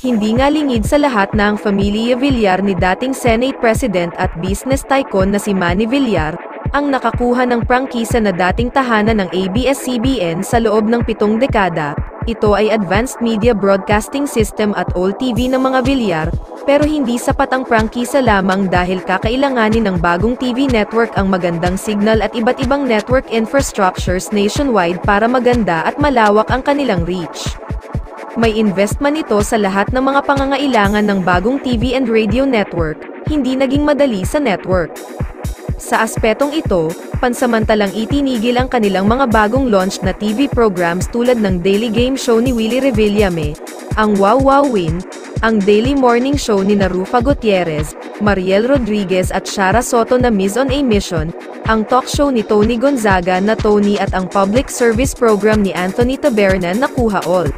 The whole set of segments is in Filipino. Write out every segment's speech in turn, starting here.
Hindi nga lingid sa lahat na ang pamilya Villar ni dating Senate President at business tycoon na si Manny Villar, ang nakakuha ng prangkisa na dating tahanan ng ABS-CBN sa loob ng 7 dekada. Ito ay Advanced Media Broadcasting System at OLTV ng mga Villar, pero hindi sapat ang prangkisa lamang dahil kakailanganin ng bagong TV network ang magandang signal at iba't ibang network infrastructures nationwide para maganda at malawak ang kanilang reach. May investment ito sa lahat ng mga pangangailangan ng bagong TV and radio network, hindi naging madali sa network. Sa aspetong ito, pansamantalang itinigil ang kanilang mga bagong launch na TV programs tulad ng Daily Game Show ni Willie Revillame, ang Wow Wow Win, ang Daily Morning Show ni Rufa Gutierrez, Mariel Rodriguez at Shara Soto na Miss on a Mission, ang talk show ni Tony Gonzaga na Tony at ang public service program ni Anthony Tabernan na Kuha All.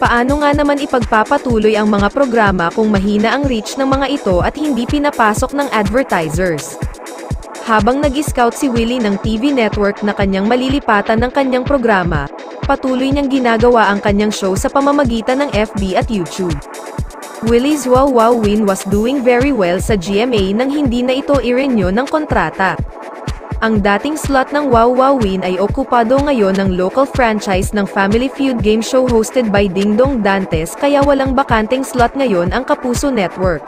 Paano nga naman ipagpapatuloy ang mga programa kung mahina ang reach ng mga ito at hindi pinapasok ng advertisers? Habang nag-scout si Willie ng TV network na kanyang malilipatan ng kanyang programa, patuloy niyang ginagawa ang kanyang show sa pamamagitan ng FB at YouTube. Willie's Wow Wow Win was doing very well sa GMA nang hindi na ito i-renew ng kontrata. Ang dating slot ng Wow Wow Win ay okupado ngayon ng local franchise ng Family Feud game show hosted by Dingdong Dantes kaya walang bakanteng slot ngayon ang Kapuso Network.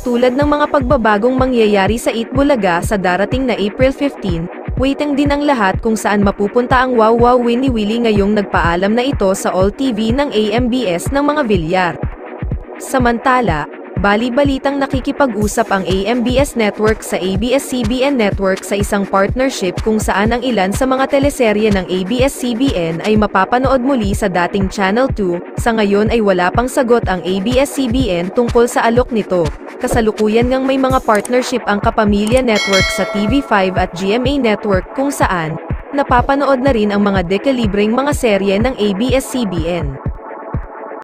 Tulad ng mga pagbabagong mangyayari sa Eat Bulaga sa darating na April 15, waiting din ang lahat kung saan mapupunta ang Wow Wow Win ni Willie ngayong nagpaalam na ito sa All TV ng AMBS ng mga Villar. Samantala, bali-balitang nakikipag-usap ang AMBS Network sa ABS-CBN Network sa isang partnership kung saan ang ilan sa mga teleserye ng ABS-CBN ay mapapanood muli sa dating Channel 2, sa ngayon ay wala pang sagot ang ABS-CBN tungkol sa alok nito. Kasalukuyan ngang may mga partnership ang Kapamilya Network sa TV5 at GMA Network kung saan napapanood na rin ang mga dekalibreng mga serye ng ABS-CBN.